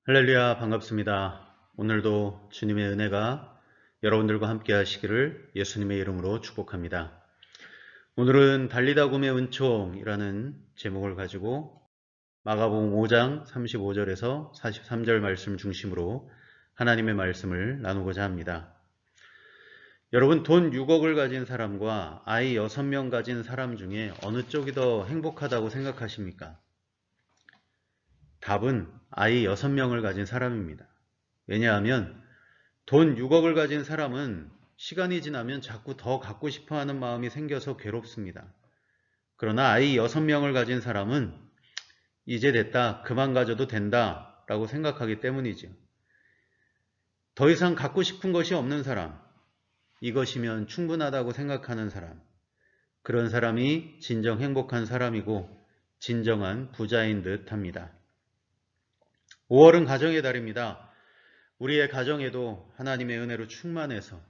할렐루야, 반갑습니다. 오늘도 주님의 은혜가 여러분들과 함께 하시기를 예수님의 이름으로 축복합니다. 오늘은 달리다 굼의 은총이라는 제목을 가지고 마가복음 5장 35절에서 43절 말씀 중심으로 하나님의 말씀을 나누고자 합니다. 여러분, 돈 6억을 가진 사람과 아이 6명 가진 사람 중에 어느 쪽이 더 행복하다고 생각하십니까? 답은 아이 6명을 가진 사람입니다. 왜냐하면 돈 6억을 가진 사람은 시간이 지나면 자꾸 더 갖고 싶어 하는 마음이 생겨서 괴롭습니다. 그러나 아이 6명을 가진 사람은 이제 됐다, 그만 가져도 된다 라고 생각하기 때문이죠. 더 이상 갖고 싶은 것이 없는 사람, 이것이면 충분하다고 생각하는 사람, 그런 사람이 진정 행복한 사람이고 진정한 부자인 듯 합니다. 5월은 가정의 달입니다. 우리의 가정에도 하나님의 은혜로 충만해서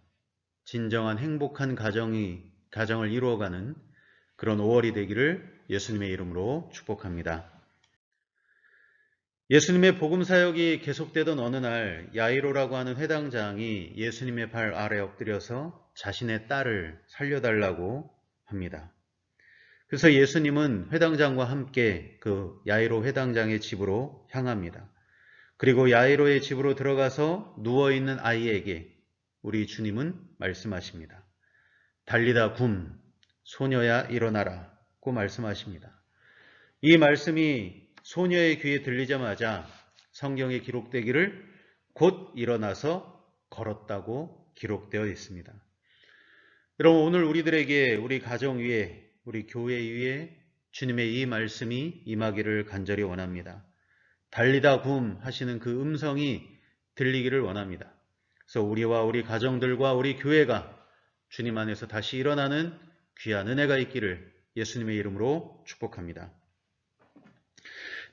진정한 행복한 가정을 이루어가는 그런 5월이 되기를 예수님의 이름으로 축복합니다. 예수님의 복음 사역이 계속되던 어느 날 야이로라고 하는 회당장이 예수님의 발 아래 엎드려서 자신의 딸을 살려달라고 합니다. 그래서 예수님은 회당장과 함께 그 야이로 회당장의 집으로 향합니다. 그리고 야이로의 집으로 들어가서 누워있는 아이에게 우리 주님은 말씀하십니다. 달리다 굼, 소녀야 일어나라 고 말씀하십니다. 이 말씀이 소녀의 귀에 들리자마자 성경에 기록되기를 곧 일어나서 걸었다고 기록되어 있습니다. 여러분, 오늘 우리들에게 우리 가정 위에, 우리 교회 위에 주님의 이 말씀이 임하기를 간절히 원합니다. 달리다 굼 하시는 그 음성이 들리기를 원합니다. 그래서 우리와 우리 가정들과 우리 교회가 주님 안에서 다시 일어나는 귀한 은혜가 있기를 예수님의 이름으로 축복합니다.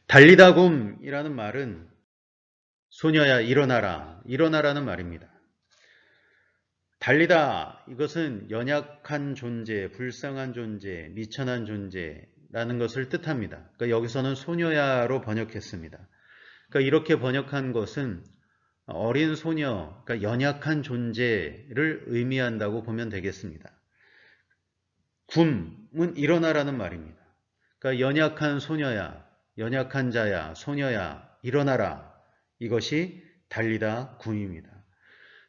달리다 굼이라는 말은 소녀야 일어나라, 일어나라는 말입니다. 달리다, 이것은 연약한 존재, 불쌍한 존재, 미천한 존재라는 것을 뜻합니다. 그러니까 여기서는 소녀야로 번역했습니다. 그러니까 이렇게 번역한 것은 어린 소녀, 그러니까 연약한 존재를 의미한다고 보면 되겠습니다. 굼은 일어나라는 말입니다. 그러니까 연약한 소녀야, 연약한 자야, 소녀야, 일어나라. 이것이 달리다 굼입니다.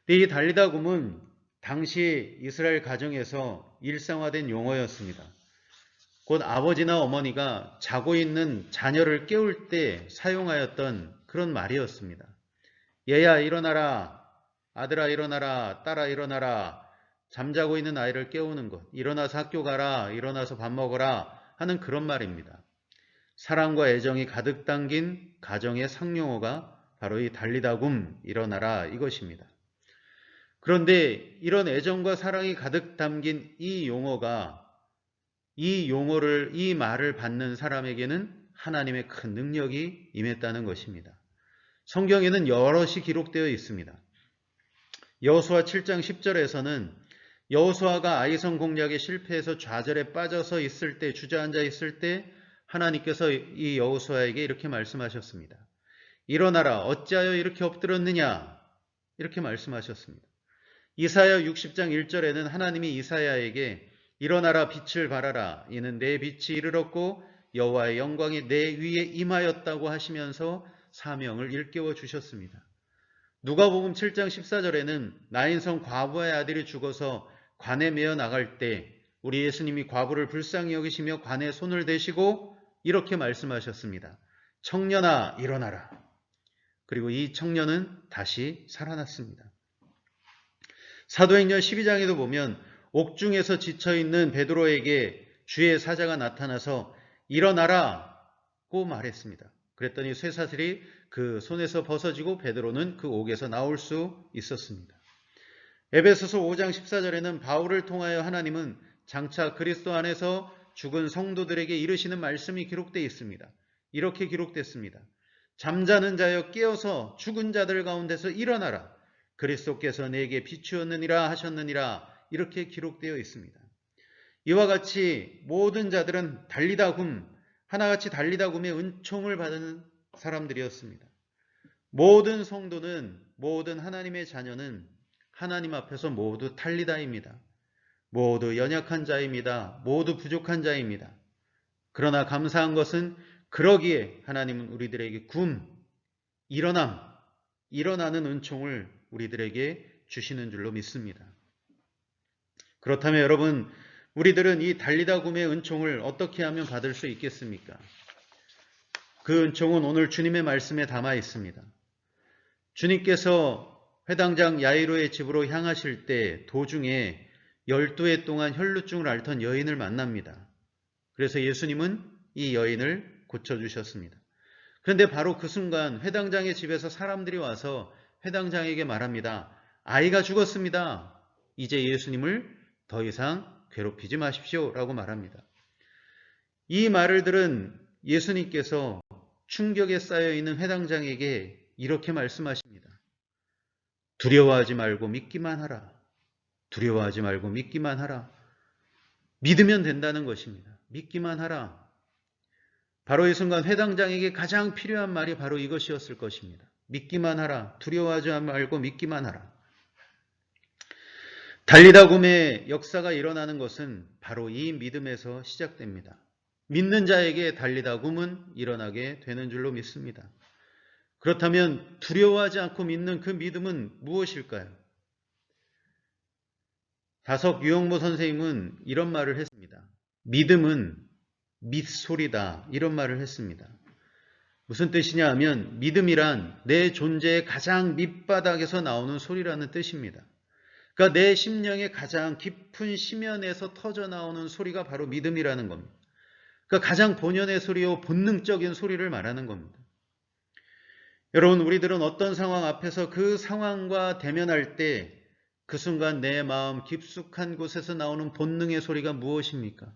근데 이 달리다 굼은 당시 이스라엘 가정에서 일상화된 용어였습니다. 곧 아버지나 어머니가 자고 있는 자녀를 깨울 때 사용하였던 그런 말이었습니다. 얘야 일어나라, 아들아 일어나라, 딸아 일어나라, 잠자고 있는 아이를 깨우는 것, 일어나서 학교 가라, 일어나서 밥 먹어라 하는 그런 말입니다. 사랑과 애정이 가득 담긴 가정의 상용어가 바로 이 달리다 굼, 일어나라 이것입니다. 그런데 이런 애정과 사랑이 가득 담긴 이 말을 받는 사람에게는 하나님의 큰 능력이 임했다는 것입니다. 성경에는 여럿이 기록되어 있습니다. 여호수아 7장 10절에서는 여호수아가 아이성 공략에 실패해서 좌절에 빠져서 있을 때, 주저앉아 있을 때 하나님께서 이 여호수아에게 이렇게 말씀하셨습니다. 일어나라, 어찌하여 이렇게 엎드렸느냐, 이렇게 말씀하셨습니다. 이사야 60장 1절에는 하나님이 이사야에게 일어나라, 빛을 발하라, 이는 내 빛이 이르렀고 여호와의 영광이 내 위에 임하였다고 하시면서 사명을 일깨워 주셨습니다. 누가복음 7장 14절에는 나인성 과부의 아들이 죽어서 관에 메어 나갈 때 우리 예수님이 과부를 불쌍히 여기시며 관에 손을 대시고 이렇게 말씀하셨습니다. 청년아 일어나라. 그리고 이 청년은 다시 살아났습니다. 사도행전 12장에도 보면 옥중에서 지쳐있는 베드로에게 주의 사자가 나타나서 일어나라고 말했습니다. 그랬더니 쇠사슬이 그 손에서 벗어지고 베드로는 그 옥에서 나올 수 있었습니다. 에베소서 5장 14절에는 바울을 통하여 하나님은 장차 그리스도 안에서 죽은 성도들에게 이르시는 말씀이 기록되어 있습니다. 이렇게 기록됐습니다. 잠자는 자여 깨어서 죽은 자들 가운데서 일어나라. 그리스도께서 내게 비추었느니라 하셨느니라. 이렇게 기록되어 있습니다. 이와 같이 모든 자들은 달리다 굼, 하나같이 달리다 굼의 은총을 받은 사람들이었습니다. 모든 성도는, 모든 하나님의 자녀는 하나님 앞에서 모두 탈리다입니다. 모두 연약한 자입니다. 모두 부족한 자입니다. 그러나 감사한 것은 그러기에 하나님은 우리들에게 일어나는 은총을 우리들에게 주시는 줄로 믿습니다. 그렇다면 여러분, 우리들은 이 달리다 굼의 은총을 어떻게 하면 받을 수 있겠습니까? 그 은총은 오늘 주님의 말씀에 담아 있습니다. 주님께서 회당장 야이로의 집으로 향하실 때 도중에 12해 동안 혈루증을 앓던 여인을 만납니다. 그래서 예수님은 이 여인을 고쳐주셨습니다. 그런데 바로 그 순간 회당장의 집에서 사람들이 와서 회당장에게 말합니다. 아이가 죽었습니다. 이제 예수님을 더 이상 괴롭히지 마십시오 라고 말합니다. 이 말을 들은 예수님께서 충격에 쌓여있는 회당장에게 이렇게 말씀하십니다. 두려워하지 말고 믿기만 하라. 두려워하지 말고 믿기만 하라. 믿으면 된다는 것입니다. 믿기만 하라. 바로 이 순간 회당장에게 가장 필요한 말이 바로 이것이었을 것입니다. 믿기만 하라. 두려워하지 말고 믿기만 하라. 달리다 굼의 역사가 일어나는 것은 바로 이 믿음에서 시작됩니다. 믿는 자에게 달리다 굼은 일어나게 되는 줄로 믿습니다. 그렇다면 두려워하지 않고 믿는 그 믿음은 무엇일까요? 다석 유영모 선생님은 이런 말을 했습니다. 믿음은 밑소리다, 이런 말을 했습니다. 무슨 뜻이냐 하면 믿음이란 내 존재의 가장 밑바닥에서 나오는 소리라는 뜻입니다. 그러니까 내 심령의 가장 깊은 심연에서 터져나오는 소리가 바로 믿음이라는 겁니다. 그러니까 가장 본연의 소리요, 본능적인 소리를 말하는 겁니다. 여러분, 우리들은 어떤 상황 앞에서 그 상황과 대면할 때 그 순간 내 마음 깊숙한 곳에서 나오는 본능의 소리가 무엇입니까?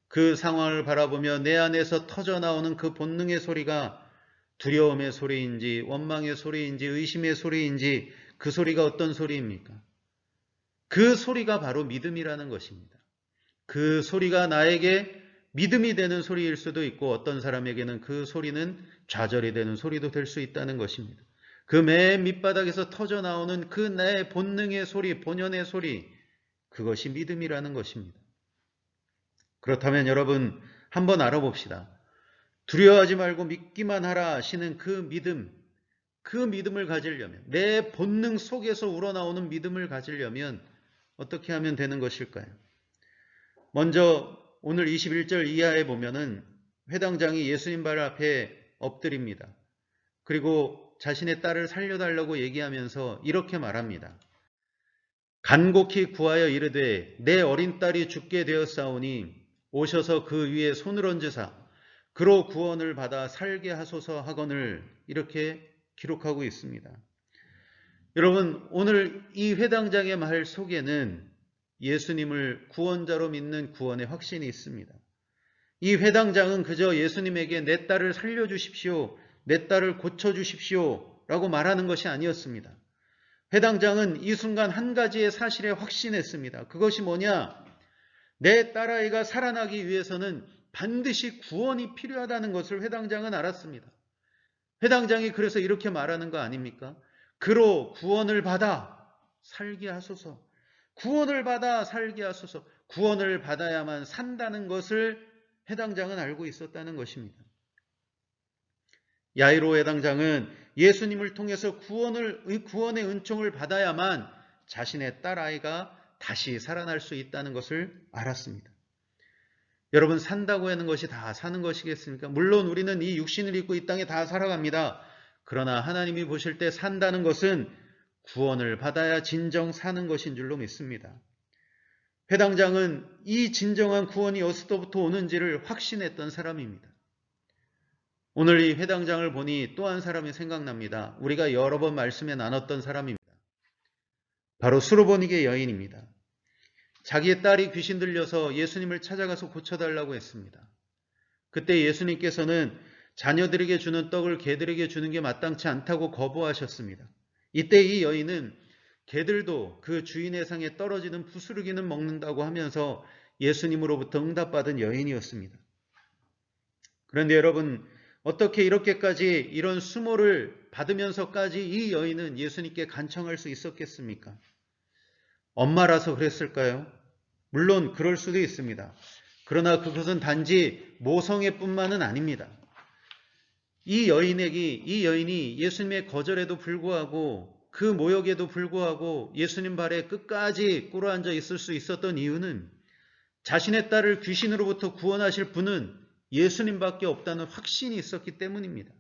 그 상황을 바라보며 내 안에서 터져나오는 그 본능의 소리가 두려움의 소리인지 원망의 소리인지 의심의 소리인지 그 소리가 어떤 소리입니까? 그 소리가 바로 믿음이라는 것입니다. 그 소리가 나에게 믿음이 되는 소리일 수도 있고 어떤 사람에게는 그 소리는 좌절이 되는 소리도 될 수 있다는 것입니다. 그 맨 밑바닥에서 터져나오는 그 내 본능의 소리, 본연의 소리, 그것이 믿음이라는 것입니다. 그렇다면 여러분 한번 알아봅시다. 두려워하지 말고 믿기만 하라 하시는 그 믿음을 가지려면, 내 본능 속에서 우러나오는 믿음을 가지려면 어떻게 하면 되는 것일까요? 먼저 오늘 21절 이하에 보면은 회당장이 예수님 발 앞에 엎드립니다. 그리고 자신의 딸을 살려달라고 얘기하면서 이렇게 말합니다. 간곡히 구하여 이르되 내 어린 딸이 죽게 되었사오니 오셔서 그 위에 손을 얹으사 그로 구원을 받아 살게 하소서 하거늘, 이렇게 기록하고 있습니다. 여러분, 오늘 이 회당장의 말 속에는 예수님을 구원자로 믿는 구원의 확신이 있습니다. 이 회당장은 그저 예수님에게 내 딸을 살려주십시오, 내 딸을 고쳐주십시오 라고 말하는 것이 아니었습니다. 회당장은 이 순간 한 가지의 사실에 확신했습니다. 그것이 뭐냐? 내 딸아이가 살아나기 위해서는 반드시 구원이 필요하다는 것을 회당장은 알았습니다. 회당장이 그래서 이렇게 말하는 거 아닙니까? 그로 구원을 받아 살게 하소서. 구원을 받아 살게 하소서. 구원을 받아야만 산다는 것을 회당장은 알고 있었다는 것입니다. 야이로 회당장은 예수님을 통해서 구원의 은총을 받아야만 자신의 딸아이가 다시 살아날 수 있다는 것을 알았습니다. 여러분, 산다고 하는 것이 다 사는 것이겠습니까? 물론 우리는 이 육신을 입고 이 땅에 다 살아갑니다. 그러나 하나님이 보실 때 산다는 것은 구원을 받아야 진정 사는 것인 줄로 믿습니다. 회당장은 이 진정한 구원이 어디서부터 오는지를 확신했던 사람입니다. 오늘 이 회당장을 보니 또 한 사람이 생각납니다. 우리가 여러 번 말씀에 나눴던 사람입니다. 바로 수르보니게 여인입니다. 자기의 딸이 귀신 들려서 예수님을 찾아가서 고쳐달라고 했습니다. 그때 예수님께서는 자녀들에게 주는 떡을 개들에게 주는 게 마땅치 않다고 거부하셨습니다. 이때 이 여인은 개들도 그 주인의 상에 떨어지는 부스러기는 먹는다고 하면서 예수님으로부터 응답받은 여인이었습니다. 그런데 여러분, 어떻게 이렇게까지 이런 수모를 받으면서까지 이 여인은 예수님께 간청할 수 있었겠습니까? 엄마라서 그랬을까요? 물론 그럴 수도 있습니다. 그러나 그것은 단지 모성애 뿐만은 아닙니다. 이 여인이 예수님의 거절에도 불구하고 그 모욕에도 불구하고 예수님 발에 끝까지 꿇어앉아 있을 수 있었던 이유는 자신의 딸을 귀신으로부터 구원하실 분은 예수님밖에 없다는 확신이 있었기 때문입니다.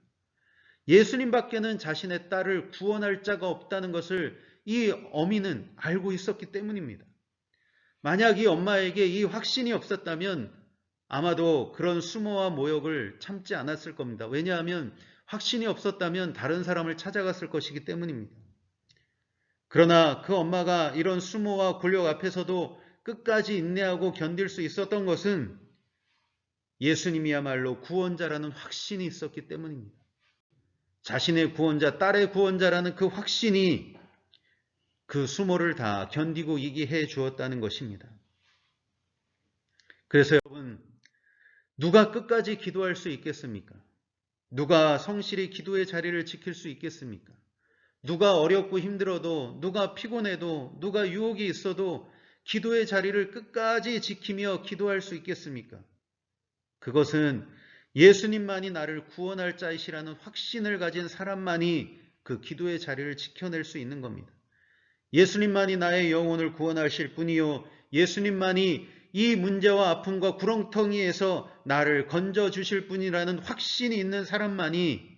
예수님밖에는 자신의 딸을 구원할 자가 없다는 것을 이 어미는 알고 있었기 때문입니다. 만약 이 엄마에게 이 확신이 없었다면 아마도 그런 수모와 모욕을 참지 않았을 겁니다. 왜냐하면 확신이 없었다면 다른 사람을 찾아갔을 것이기 때문입니다. 그러나 그 엄마가 이런 수모와 곤욕 앞에서도 끝까지 인내하고 견딜 수 있었던 것은 예수님이야말로 구원자라는 확신이 있었기 때문입니다. 자신의 구원자, 딸의 구원자라는 그 확신이 그 수모를 다 견디고 이기해 주었다는 것입니다. 그래서 여러분, 누가 끝까지 기도할 수 있겠습니까? 누가 성실히 기도의 자리를 지킬 수 있겠습니까? 누가 어렵고 힘들어도, 누가 피곤해도, 누가 유혹이 있어도 기도의 자리를 끝까지 지키며 기도할 수 있겠습니까? 그것은 예수님만이 나를 구원할 자이시라는 확신을 가진 사람만이 그 기도의 자리를 지켜낼 수 있는 겁니다. 예수님만이 나의 영혼을 구원하실 분이요, 예수님만이 이 문제와 아픔과 구렁텅이에서 나를 건져주실 분이라는 확신이 있는 사람만이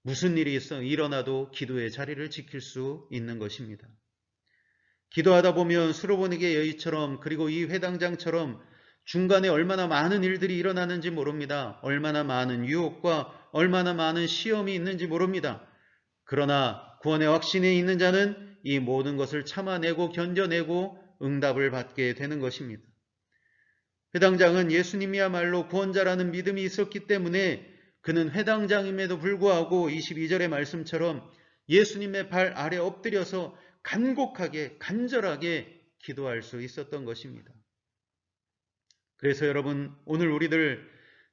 무슨 일이 일어나도 기도의 자리를 지킬 수 있는 것입니다. 기도하다 보면 수로보니게 여인처럼, 그리고 이 회당장처럼 중간에 얼마나 많은 일들이 일어나는지 모릅니다. 얼마나 많은 유혹과 얼마나 많은 시험이 있는지 모릅니다. 그러나 구원의 확신이 있는 자는 이 모든 것을 참아내고 견뎌내고 응답을 받게 되는 것입니다. 회당장은 예수님이야말로 구원자라는 믿음이 있었기 때문에 그는 회당장임에도 불구하고 22절의 말씀처럼 예수님의 발 아래 엎드려서 간곡하게 간절하게 기도할 수 있었던 것입니다. 그래서 여러분, 오늘 우리들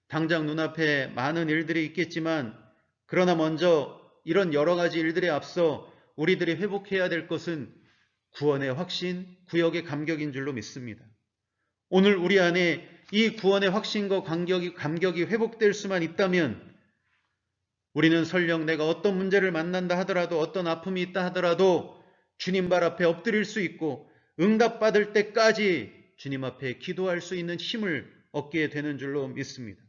당장 눈앞에 많은 일들이 있겠지만, 그러나 먼저 이런 여러 가지 일들에 앞서 우리들이 회복해야 될 것은 구원의 확신, 구역의 감격인 줄로 믿습니다. 오늘 우리 안에 이 구원의 확신과 감격이 회복될 수만 있다면 우리는 설령 내가 어떤 문제를 만난다 하더라도, 어떤 아픔이 있다 하더라도 주님 발 앞에 엎드릴 수 있고 응답받을 때까지 주님 앞에 기도할 수 있는 힘을 얻게 되는 줄로 믿습니다.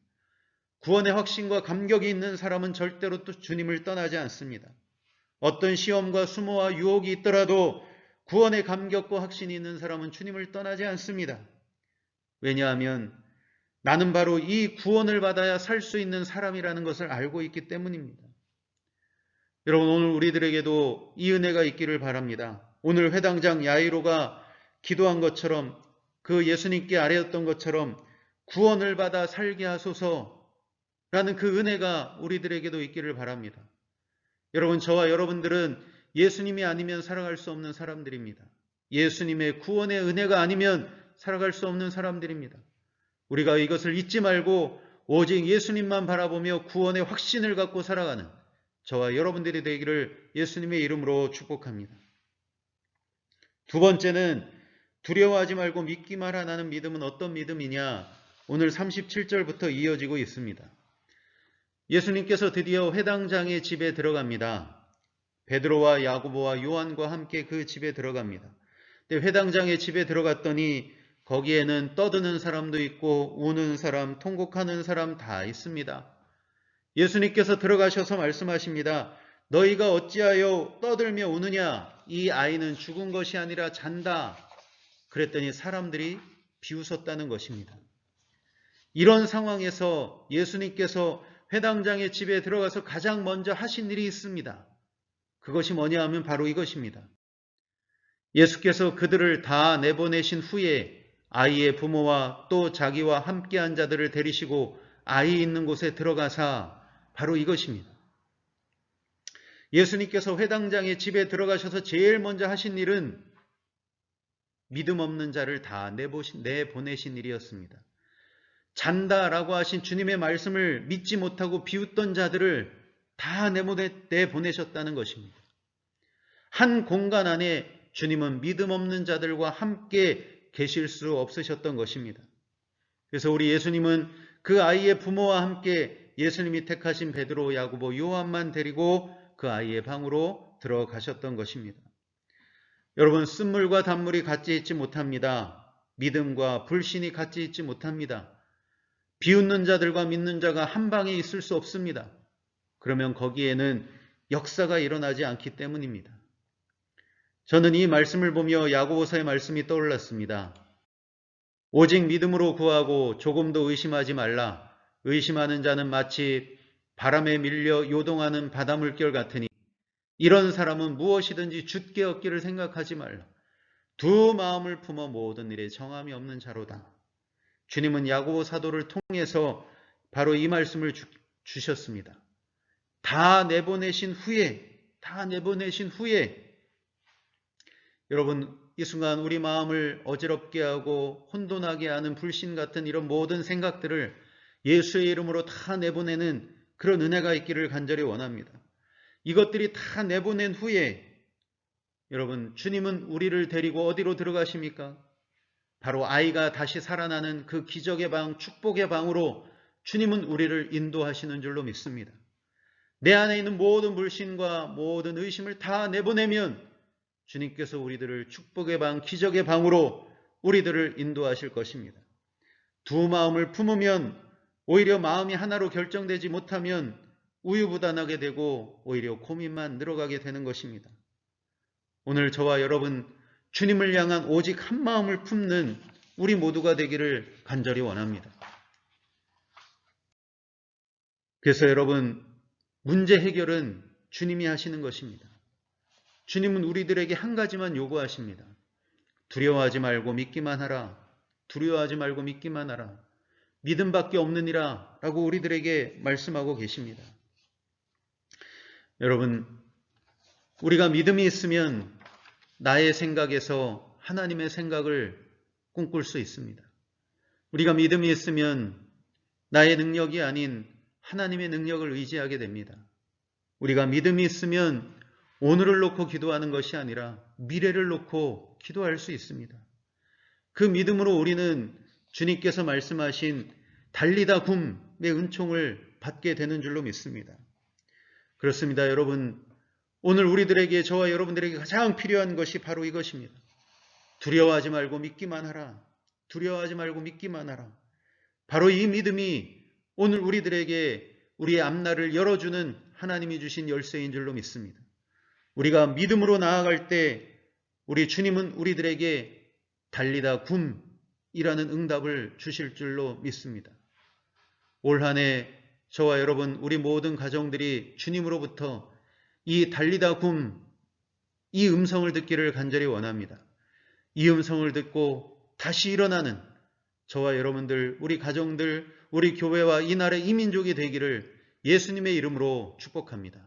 구원의 확신과 감격이 있는 사람은 절대로 또 주님을 떠나지 않습니다. 어떤 시험과 수모와 유혹이 있더라도 구원의 감격과 확신이 있는 사람은 주님을 떠나지 않습니다. 왜냐하면 나는 바로 이 구원을 받아야 살 수 있는 사람이라는 것을 알고 있기 때문입니다. 여러분, 오늘 우리들에게도 이 은혜가 있기를 바랍니다. 오늘 회당장 야이로가 기도한 것처럼, 그 예수님께 아뢰었던 것처럼 구원을 받아 살게 하소서라는 그 은혜가 우리들에게도 있기를 바랍니다. 여러분, 저와 여러분들은 예수님이 아니면 살아갈 수 없는 사람들입니다. 예수님의 구원의 은혜가 아니면 살아갈 수 없는 사람들입니다. 우리가 이것을 잊지 말고 오직 예수님만 바라보며 구원의 확신을 갖고 살아가는 저와 여러분들이 되기를 예수님의 이름으로 축복합니다. 두 번째는 두려워하지 말고 믿기만 하라는 믿음은 어떤 믿음이냐? 오늘 37절부터 이어지고 있습니다. 예수님께서 드디어 회당장의 집에 들어갑니다. 베드로와 야고보와 요한과 함께 그 집에 들어갑니다. 근데 회당장의 집에 들어갔더니 거기에는 떠드는 사람도 있고 우는 사람, 통곡하는 사람 다 있습니다. 예수님께서 들어가셔서 말씀하십니다. 너희가 어찌하여 떠들며 우느냐? 이 아이는 죽은 것이 아니라 잔다. 그랬더니 사람들이 비웃었다는 것입니다. 이런 상황에서 예수님께서 회당장의 집에 들어가서 가장 먼저 하신 일이 있습니다. 그것이 뭐냐 하면 바로 이것입니다. 예수께서 그들을 다 내보내신 후에 아이의 부모와 또 자기와 함께한 자들을 데리시고 아이 있는 곳에 들어가사 바로 이것입니다. 예수님께서 회당장의 집에 들어가셔서 제일 먼저 하신 일은 믿음 없는 자를 다 내보내신 일이었습니다. 잔다라고 하신 주님의 말씀을 믿지 못하고 비웃던 자들을 다 내보내셨다는 것입니다. 한 공간 안에 주님은 믿음 없는 자들과 함께 계실 수 없으셨던 것입니다. 그래서 우리 예수님은 그 아이의 부모와 함께 예수님이 택하신 베드로, 야고보, 요한만 데리고 그 아이의 방으로 들어가셨던 것입니다. 여러분, 쓴물과 단물이 같이 있지 못합니다. 믿음과 불신이 같이 있지 못합니다. 비웃는 자들과 믿는 자가 한 방에 있을 수 없습니다. 그러면 거기에는 역사가 일어나지 않기 때문입니다. 저는 이 말씀을 보며 야고보서의 말씀이 떠올랐습니다. 오직 믿음으로 구하고 조금도 의심하지 말라. 의심하는 자는 마치 바람에 밀려 요동하는 바닷물결 같으니 이런 사람은 무엇이든지 줍게 얻기를 생각하지 말라. 두 마음을 품어 모든 일에 정함이 없는 자로다. 주님은 야고보 사도를 통해서 바로 이 말씀을 주셨습니다. 다 내보내신 후에 여러분, 이 순간 우리 마음을 어지럽게 하고 혼돈하게 하는 불신 같은 이런 모든 생각들을 예수의 이름으로 다 내보내는 그런 은혜가 있기를 간절히 원합니다. 이것들이 다 내보낸 후에 여러분, 주님은 우리를 데리고 어디로 들어가십니까? 바로 아이가 다시 살아나는 그 기적의 방, 축복의 방으로 주님은 우리를 인도하시는 줄로 믿습니다. 내 안에 있는 모든 불신과 모든 의심을 다 내보내면 주님께서 우리들을 축복의 방, 기적의 방으로 우리들을 인도하실 것입니다. 두 마음을 품으면 오히려 마음이 하나로 결정되지 못하면 우유부단하게 되고 오히려 고민만 늘어가게 되는 것입니다. 오늘 저와 여러분, 주님을 향한 오직 한 마음을 품는 우리 모두가 되기를 간절히 원합니다. 그래서 여러분, 문제 해결은 주님이 하시는 것입니다. 주님은 우리들에게 한 가지만 요구하십니다. 두려워하지 말고 믿기만 하라. 두려워하지 말고 믿기만 하라. 믿음밖에 없느니라 라고 우리들에게 말씀하고 계십니다. 여러분, 우리가 믿음이 있으면 나의 생각에서 하나님의 생각을 꿈꿀 수 있습니다. 우리가 믿음이 있으면 나의 능력이 아닌 하나님의 능력을 의지하게 됩니다. 우리가 믿음이 있으면 오늘을 놓고 기도하는 것이 아니라 미래를 놓고 기도할 수 있습니다. 그 믿음으로 우리는 주님께서 말씀하신 달리다 굼의 은총을 받게 되는 줄로 믿습니다. 그렇습니다. 여러분, 오늘 우리들에게, 저와 여러분들에게 가장 필요한 것이 바로 이것입니다. 두려워하지 말고 믿기만 하라. 두려워하지 말고 믿기만 하라. 바로 이 믿음이 오늘 우리들에게 우리의 앞날을 열어주는 하나님이 주신 열쇠인 줄로 믿습니다. 우리가 믿음으로 나아갈 때 우리 주님은 우리들에게 달리다 굼이라는 응답을 주실 줄로 믿습니다. 올 한 해 저와 여러분, 우리 모든 가정들이 주님으로부터 이 달리다 굼, 이 음성을 듣기를 간절히 원합니다. 이 음성을 듣고 다시 일어나는 저와 여러분들, 우리 가정들, 우리 교회와 이 나라의 이민족이 되기를 예수님의 이름으로 축복합니다.